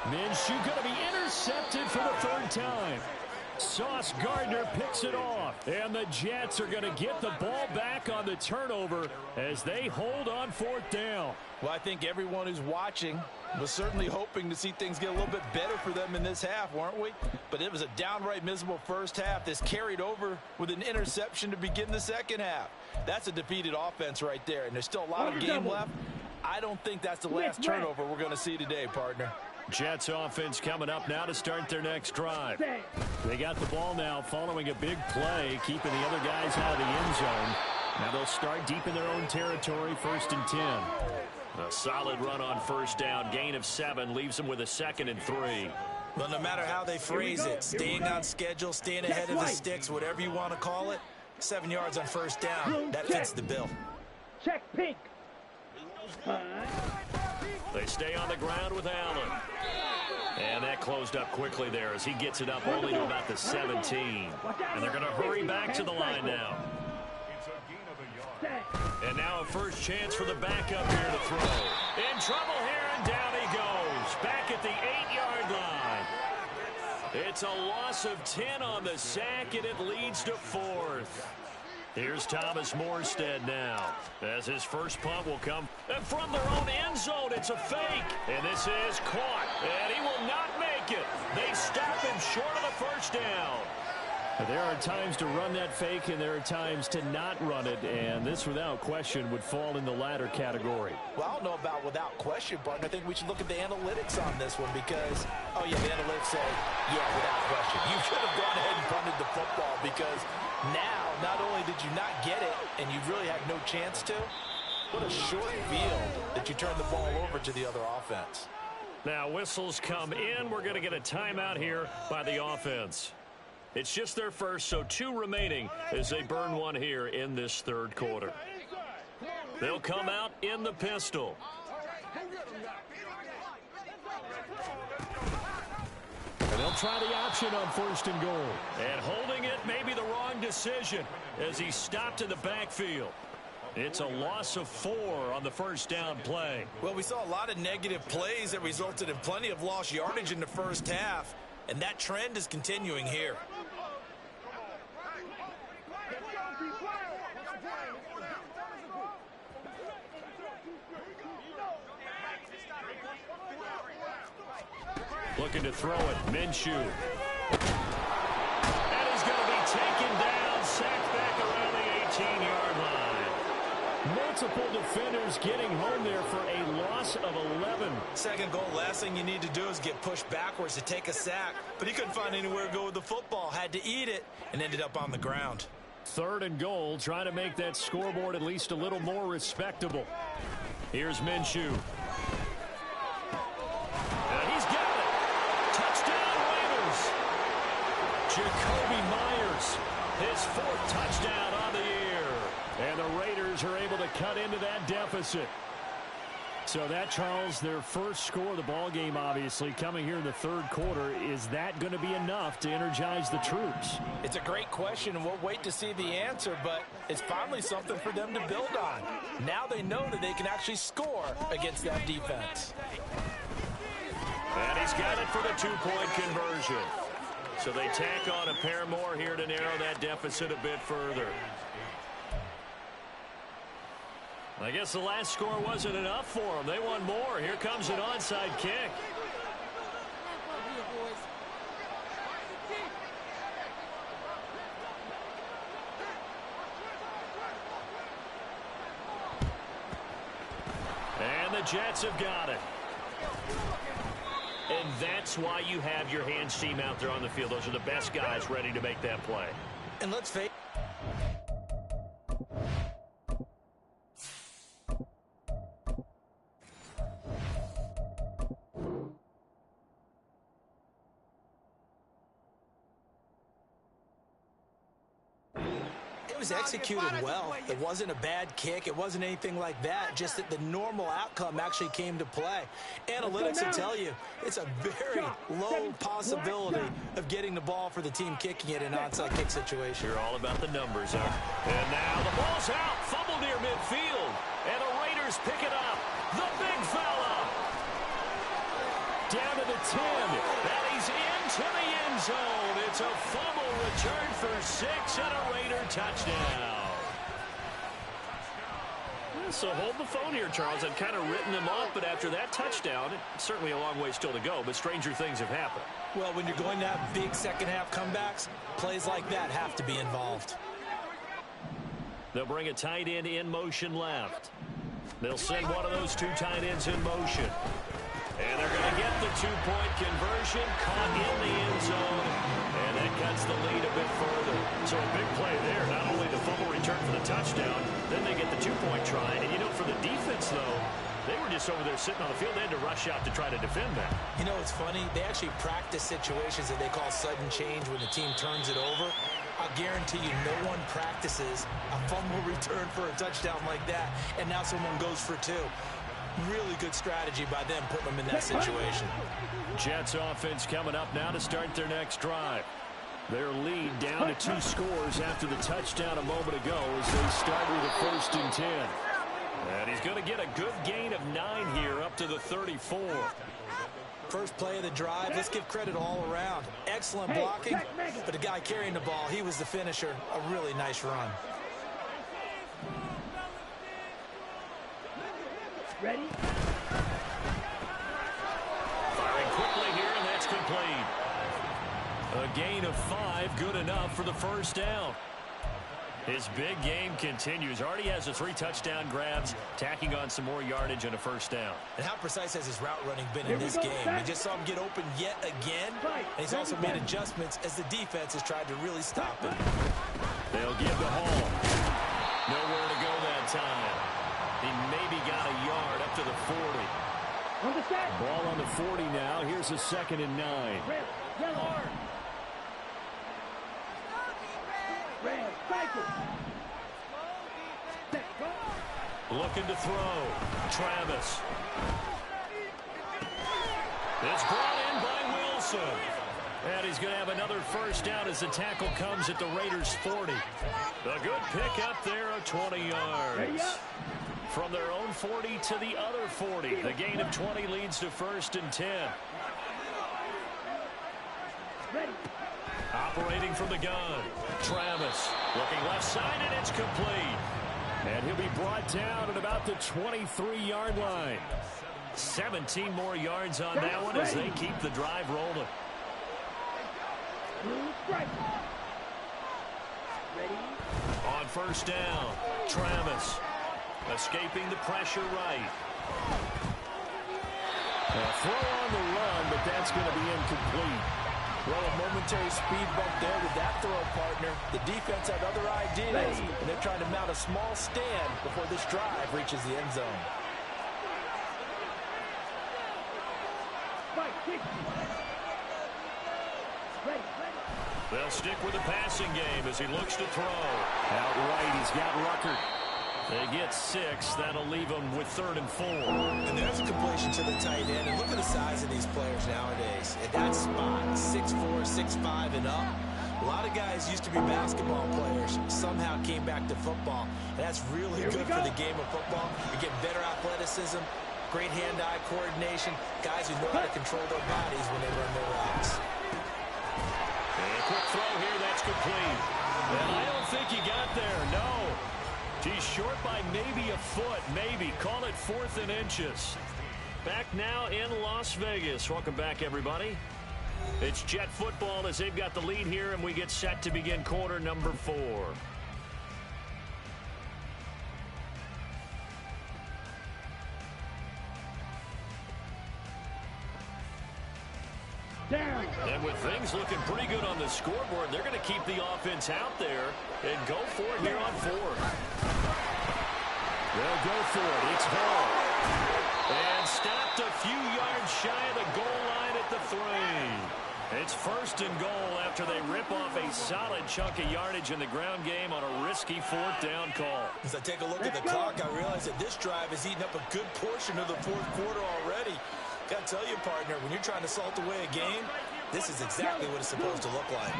Minshew going to be intercepted for the 3rd time. Sauce Gardner picks it off, and the Jets are going to get the ball back on the turnover as they hold on 4th down. Well, I think everyone who's watching was certainly hoping to see things get a little bit better for them in this half, weren't we? But it was a downright miserable first half. This carried over with an interception to begin the second half. That's a defeated offense right there, and there's still a lot of game left. I don't think that's the last turnover we're going to see today, partner. Jets offense coming up now to start their next drive. They got the ball now following a big play, keeping the other guys out of the end zone. Now they'll start deep in their own territory, 1st and 10. A solid run on 1st down. Gain of 7 leaves them with a 2nd and 3. Well, no matter how they phrase it, staying on schedule, staying ahead of the sticks, whatever you want to call it, 7 yards on 1st down, that fits the bill. Check pink. They stay on the ground with Allen. And that closed up quickly there as he gets it up only to about the 17. And they're going to hurry back to the line now. And now a first chance for the backup here to throw. In trouble here, and down he goes. Back at the 8-yard line. It's a loss of 10 on the sack, and it leads to 4th. Here's Thomas Morstead now, as his first punt will come from their own end zone. It's a fake, and this is caught, and he will not make it. They stop him short of the 1st down. There are times to run that fake, and there are times to not run it, and this, without question, would fall in the latter category. Well, I don't know about without question, partner. I think we should look at the analytics on this one because, oh, yeah, the analytics say, yeah, without question. You should have gone ahead and punted the football because now, not only did you not get it, and you really had no chance to, what a short field that you turned the ball over to the other offense. Now, whistles come in. We're going to get a timeout here by the offense. It's just their first, so 2 remaining as they burn one here in this 3rd quarter. They'll come out in the pistol. And they'll try the option on 1st and goal. And holding it may be the wrong decision as he stopped in the backfield. It's a loss of 4 on the 1st down play. Well, we saw a lot of negative plays that resulted in plenty of lost yardage in the first half, and that trend is continuing here. Looking to throw it, Minshew. And he's going to be taken down, sacked back around the 18-yard line. Multiple defenders getting home there for a loss of 11. Second goal, last thing you need to do is get pushed backwards to take a sack. But he couldn't find anywhere to go with the football, had to eat it, and ended up on the ground. 3rd and goal, trying to make that scoreboard at least a little more respectable. Here's Minshew. He's got it. Touchdown, Raiders. Jacoby Myers, his 4th touchdown on the year. And the Raiders are able to cut into that deficit. So that, Charles, their first score of the ball game, obviously, coming here in the 3rd quarter. Is that going to be enough to energize the troops? It's a great question, and we'll wait to see the answer, but it's finally something for them to build on. Now they know that they can actually score against that defense. And he's got it for the 2-point conversion. So they tack on a pair more here to narrow that deficit a bit further. I guess the last score wasn't enough for them. They want more. Here comes an onside kick. And the Jets have got it. that's why you have your hands team out there on the field. Those are the best guys ready to make that play. And let's face it was executed well. It wasn't a bad kick. It wasn't anything like that. Just that the normal outcome actually came to play. Analytics will tell you it's a very low possibility of getting the ball for the team kicking it in an onside kick situation. You're all about the numbers, huh? And now the ball's out. Fumble near midfield. And the Raiders pick it up. The big fella. Down to the 10. And he's into the end zone. It's a fumble return for 6 and a Raider touchdown. So hold the phone here, Charles. I'd kind of written them off, but after that touchdown, it's certainly a long way still to go, but stranger things have happened. Well, when you're going to have big second-half comebacks, plays like that have to be involved. They'll bring a tight end in motion left. They'll send one of those two tight ends in motion. And they're going to get the two-point conversion, caught in the end zone, and that cuts the lead a bit further. So a big play there, not only the fumble return for the touchdown, then they get the two-point try. And, you know, for the defense, though, they were just over there sitting on the field. They had to rush out to try to defend that. You know, it's funny. They actually practice situations that they call sudden change when the team turns it over. I guarantee you no one practices a fumble return for a touchdown like that, and now someone goes for two. Really good strategy by them putting them in that situation. Jets offense coming up now to start their next drive. Their lead down to 2 scores after the touchdown a moment ago as they start with a 1st and 10. And he's going to get a good gain of 9 here up to the 34. First play of the drive, let's give credit all around. Excellent blocking, but the guy carrying the ball, he was the finisher. A really nice run. Ready? Firing quickly here, and that's complete. A gain of 5, good enough for the first down. His big game continues. Already has the 3 touchdown grabs, tacking on some more yardage and a first down. And how precise has his route running been in this game? We just saw him get open yet again, and he's also made adjustments as the defense has tried to really stop him. They'll give the Hall. Nowhere to go that time. He maybe got a yard up to the 40. Ball on the 40 now. Here's a 2nd and 9. Looking to throw. Travis. It's brought in by Wilson. And he's going to have another first down as the tackle comes at the Raiders' 40. A good pick up there of 20 yards. From their own 40 to the other 40. The gain of 20 leads to 1st and 10. Operating from the gun. Travis looking left side, and it's complete. And he'll be brought down at about the 23-yard line. 17 more yards on that one as they keep the drive rolling. On first down, Travis escaping the pressure right. A throw on the run, but that's going to be incomplete. Well, a momentary speed bump there with that throw, partner. The defense had other ideas, and they're trying to mount a small stand before this drive reaches the end zone. They'll stick with the passing game as he looks to throw. Outright, he's got Ruckert. They get 6. That'll leave them with 3rd and 4. And there's a completion to the tight end. And look at the size of these players nowadays. At that spot, 6'4", 6'5", and up. A lot of guys used to be basketball players, somehow came back to football. And that's really good for the game of football. You get better athleticism, great hand-eye coordination, guys who know how to control their bodies when they run their routes. And a quick throw here, that's complete. And I don't think he got there, no. He's short by maybe a foot, maybe. Call it 4th and inches. Back now in Las Vegas. Welcome back, everybody. It's Jet football as they've got the lead here, and we get set to begin quarter number 4. the scoreboard. They're going to keep the offense out there and go for it here on fourth. They'll go for it. It's Hall. And stopped a few yards shy of the goal line at the 3. It's first and goal after they rip off a solid chunk of yardage in the ground game on a risky fourth down call. As I take a look at the clock, I realize that this drive has eaten up a good portion of the fourth quarter already. Got to tell you, partner, when you're trying to salt away a game, this is exactly what it's supposed to look like.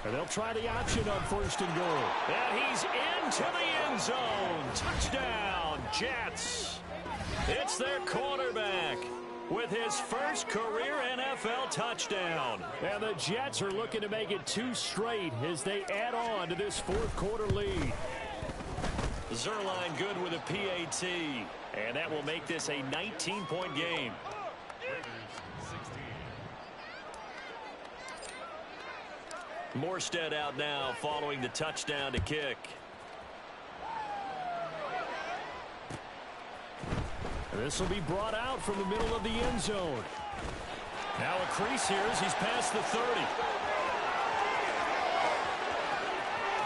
And they'll try the option on first and goal. And he's into the end zone. Touchdown, Jets. It's their quarterback with his first career NFL touchdown. And the Jets are looking to make it 2 straight as they add on to this fourth quarter lead. Zuerlein good with a PAT. And that will make this a 19-point game. Morstead out now following the touchdown to kick. This will be brought out from the middle of the end zone. Now a crease here as he's past the 30.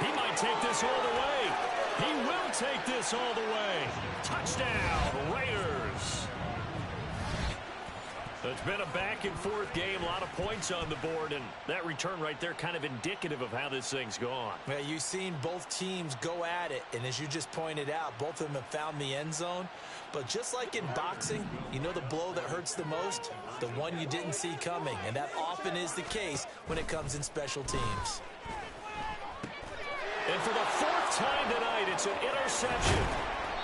He might take this all the way. He will take this all the way. Touchdown, Raiders. It's been a back-and-forth game, a lot of points on the board, and that return right there kind of indicative of how this thing's gone. Well, you've seen both teams go at it, and as you just pointed out, both of them have found the end zone. But just like in boxing, you know the blow that hurts the most? The one you didn't see coming, and that often is the case when it comes in special teams. And for the 4th time tonight, it's an interception.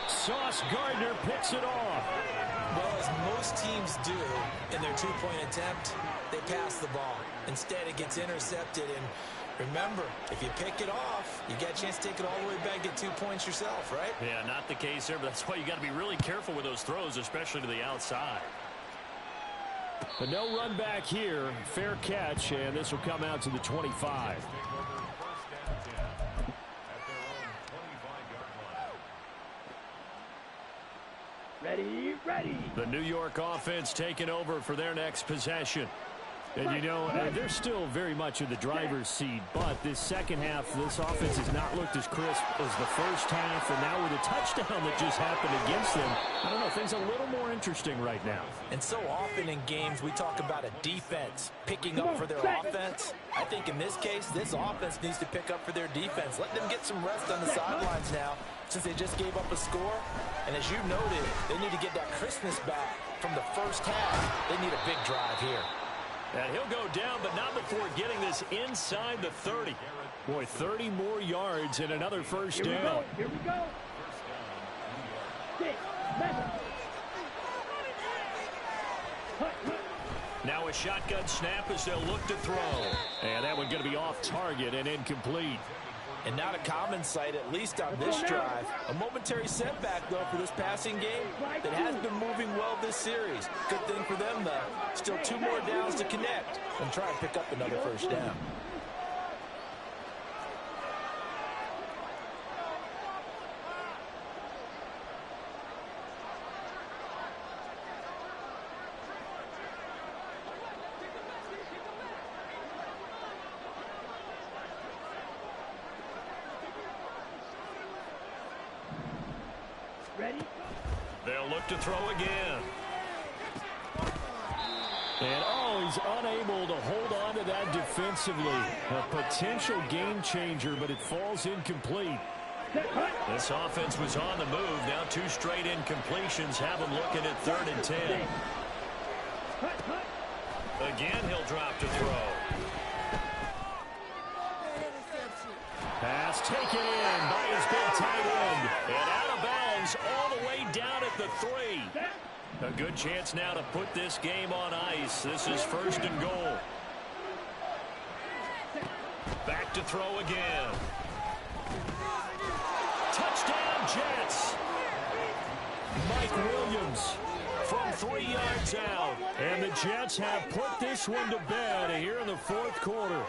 Sauce Gardner picks it off. Well, as most teams do in their two-point attempt, they pass the ball. Instead, it gets intercepted. And remember, if you pick it off, you get a chance to take it all the way back, get 2 points yourself, right? Yeah, not the case there, but that's why you got to be really careful with those throws, especially to the outside. But no run back here. Fair catch, and this will come out to the 25. Ready. The New York offense taking over for their next possession. And, you know, they're still very much in the driver's seat, but this second half, this offense has not looked as crisp as the first half, and now with a touchdown that just happened against them, I don't know, things a little more interesting right now. And so often in games, we talk about a defense picking up for their offense. I think in this case, this offense needs to pick up for their defense. Let them get some rest on the sidelines now, since they just gave up a score. And as you noted, they need to get that crispness back from the first half. They need a big drive here. And he'll go down, but not before getting this inside the 30. Boy, 30 more yards and another first down. Here we go. 6, 7. Now a shotgun snap as they'll look to throw. And that one going to be off target and incomplete. And not a common sight, at least on this drive. A momentary setback, though, for this passing game that has been moving well this series. Good thing for them, though. Still 2 more downs to connect and try and pick up another first down. Ready? They'll look to throw again. And, oh, he's unable to hold on to that defensively. A potential game changer, but it falls incomplete. This offense was on the move. Now 2 straight incompletions have them looking at 3rd and 10. Again, he'll drop to throw. Pass taken in by his big tight end. And out of bounds all the way down at the 3. A good chance now to put this game on ice. This is 1st and goal. Back to throw again. Touchdown, Jets. Mike Williams From 3 yards out. and the Jets have put this one to bed here in the fourth quarter.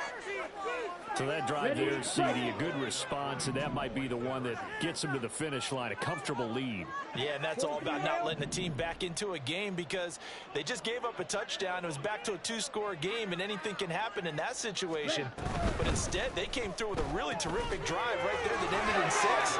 So that drive there, CD, a good response, and that might be the one that gets them to the finish line, a comfortable lead. Yeah, and that's all about not letting the team back into a game because they just gave up a touchdown. It was back to a two-score game, and anything can happen in that situation. But instead, they came through with a really terrific drive right there that ended in 6.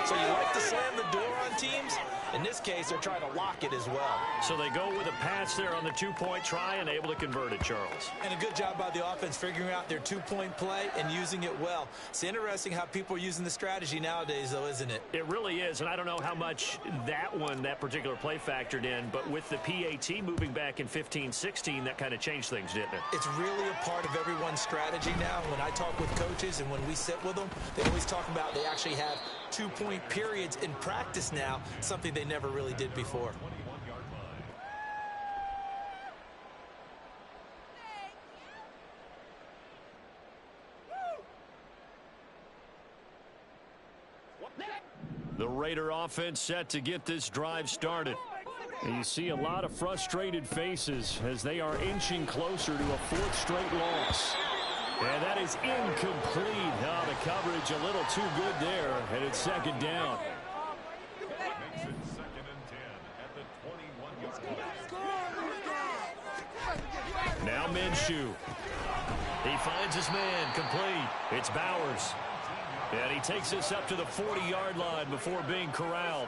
So you like to slam the door on teams? In this case, they're trying to lock it as well. So they go with a pass there on the two-point try and able to convert it, Charles. And a good job by the offense figuring out their two-point play and using it well. It's interesting how people are using the strategy nowadays, though, isn't it? It really is, and I don't know how much that particular play factored in, but with the PAT moving back in 15-16, that kind of changed things, didn't it? It's really a part of everyone's strategy now. When I talk with coaches and when we sit with them, they always talk about they actually have two-point periods in practice now, something they never really did before. The Raider offense set to get this drive started. And you see a lot of frustrated faces as they are inching closer to a 4th straight loss. And that is incomplete. Oh, the coverage a little too good there, and it's 2nd down. Now Minshew. He finds his man, complete. It's Bowers. And he takes us up to the 40-yard line before being corralled.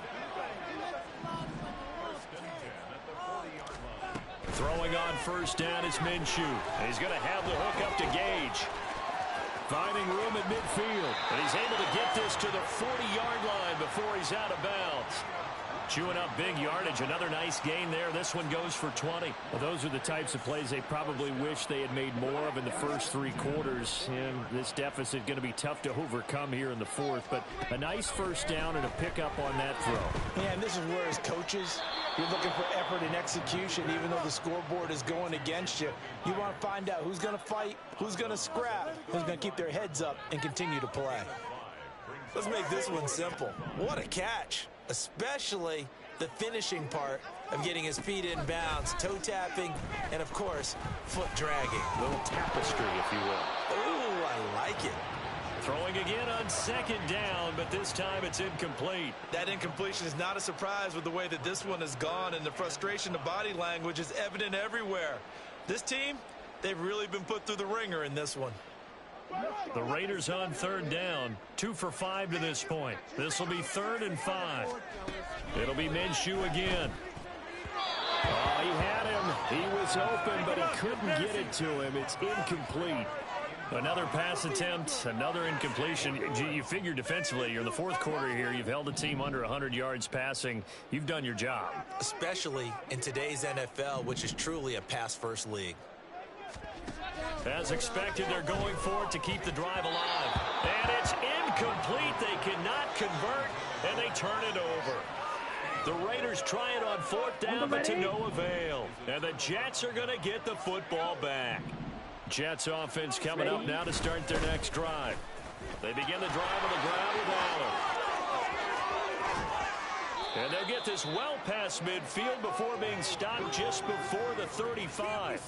Throwing on 1st down is Minshew. And he's going to have the hook up to Gage. Finding room at midfield. And he's able to get this to the 40-yard line before he's out of bounds. Chewing up big yardage. Another nice gain there. This one goes for 20. Well, those are the types of plays they probably wish they had made more of in the first 3 quarters. And this deficit going to be tough to overcome here in the 4th. But a nice 1st down and a pickup on that throw. Yeah, and this is where as coaches, you're looking for effort and execution. Even though the scoreboard is going against you, you want to find out who's going to fight, who's going to scrap, who's going to keep their heads up and continue to play. Let's make this one simple. What a catch. Especially the finishing part of getting his feet in bounds, toe tapping, and of course, foot dragging. A little tapestry, if you will. Ooh, I like it. Throwing again on 2nd down, but this time it's incomplete. That incompletion is not a surprise with the way that this one has gone, and the frustration of body language is evident everywhere. This team, they've really been put through the ringer in this one. The Raiders on 3rd down, 2 for 5 to this point. This will be 3rd and 5. It'll be Minshew again. Oh, he had him. He was open, but he couldn't get it to him. It's incomplete. Another pass attempt, another incompletion. You figure defensively, you're in the 4th quarter here. You've held a team under 100 yards passing. You've done your job. Especially in today's NFL, which is truly a pass-first league. As expected, they're going for it to keep the drive alive. And it's incomplete. They cannot convert, and they turn it over. The Raiders try it on 4th down, but to no avail. And the Jets are going to get the football back. Jets offense coming up now to start their next drive. They begin the drive on the ground with Allen. And they'll get this well past midfield before being stopped just before the 35.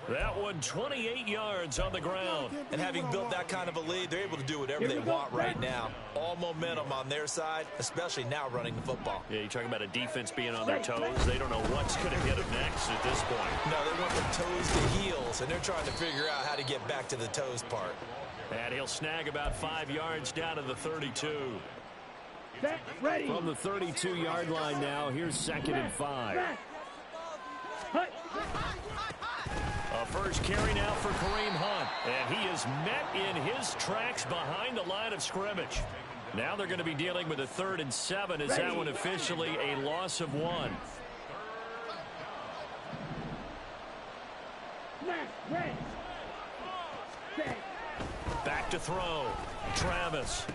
That one 28 yards on the ground. And having built that kind of a lead, they're able to do whatever they want right now. All momentum on their side, especially now running the football. Yeah, you're talking about a defense being on their toes. They don't know what's going to hit them next at this point. No, they went from toes to heels, and they're trying to figure out how to get back to the toes part. And he'll snag about 5 yards down to the 32. Ready. From the 32-yard line now, here's 2nd and 5. A first carry now for Kareem Hunt. And he is met in his tracks behind the line of scrimmage. Now they're going to be dealing with a 3rd and 7 as that one officially a loss of 1. Back to throw. Travis.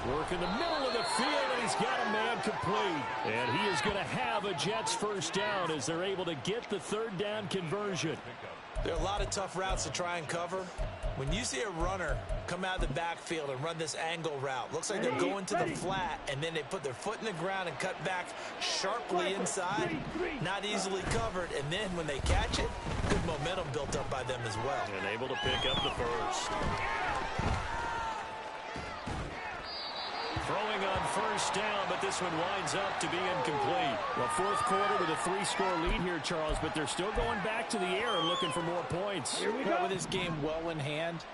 Work in the middle of the field, and he's got a man complete. And he is going to have a Jets 1st down as they're able to get the 3rd down conversion. There are a lot of tough routes to try and cover. When you see a runner come out of the backfield and run this angle route, looks like they're going to the flat, and then they put their foot in the ground and cut back sharply inside. Not easily covered, and then when they catch it, good momentum built up by them as well. And able to pick up the first. Throwing on first down, but this one winds up to be incomplete. Well, fourth quarter with a 3-score lead here, Charles, but they're still going back to the air and looking for more points. Here we go. With this game well in hand,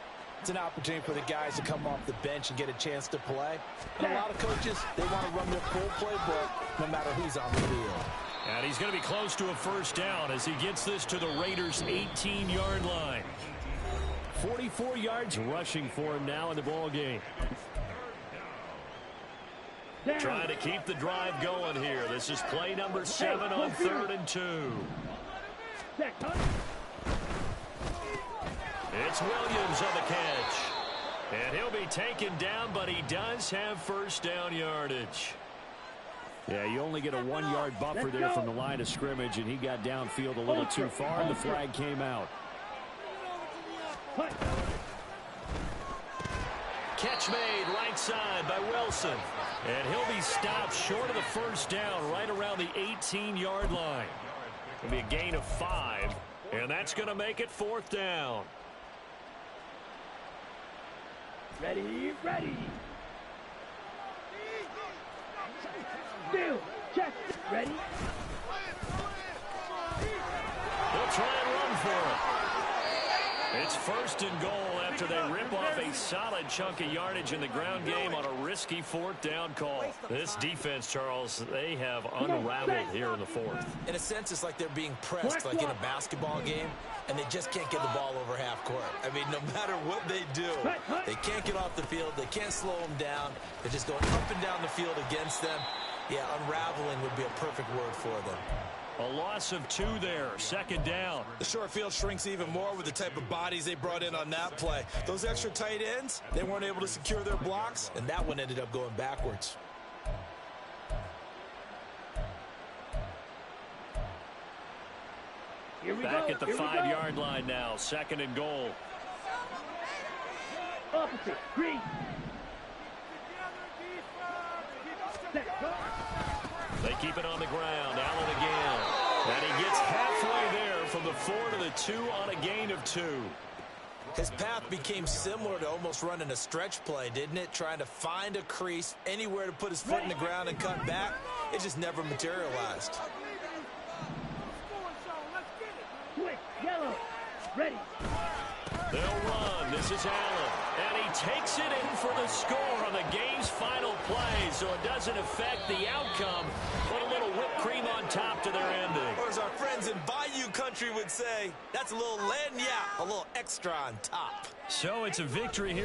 it's an opportunity for the guys to come off the bench and get a chance to play. And a lot of coaches, they want to run their full playbook no matter who's on the field. And he's going to be close to a first down as he gets this to the Raiders' 18-yard line. 44 yards rushing for him now in the ball game. Trying to keep the drive going here. This is play number 7 on 3rd and 2. It's Williams on the catch. And he'll be taken down, but he does have first down yardage. Yeah, you only get a 1-yard buffer there from the line of scrimmage, and he got downfield a little too far, and the flag came out. Catch made right side by Wilson. And he'll be stopped short of the first down right around the 18-yard line. It'll be a gain of 5, and that's going to make it 4th down. Ready, ready. Still, check, ready. They'll try and run for it. It's 1st and goal after they rip off a solid chunk of yardage in the ground game on a risky 4th down call. This defense, Charles, they have unraveled here in the 4th. In a sense, it's like they're being pressed like in a basketball game, and they just can't get the ball over half court. I mean, no matter what they do, they can't get off the field. They can't slow them down. They're just going up and down the field against them. Yeah, unraveling would be a perfect word for them. A loss of 2 there, 2nd down. The short field shrinks even more with the type of bodies they brought in on that play. Those extra tight ends, they weren't able to secure their blocks, and that one ended up going backwards. Here we Back go. at the Here we 5-yard line now, 2nd and goal. Opposite, green. They keep it on the ground. Allen again. And he gets halfway there from the 4 to the 2 on a gain of 2. His path became similar to almost running a stretch play, didn't it? Trying to find a crease, anywhere to put his foot in the ground and cut back. It just never materialized. Quick, yellow, ready. They'll run. This is Allen. And he takes it in for the score on the game's final play, so it doesn't affect the outcome, but a little whipped cream on top to their ending. Or as our friends in Bayou Country would say, that's a little lagniappe, a little extra on top. So it's a victory here.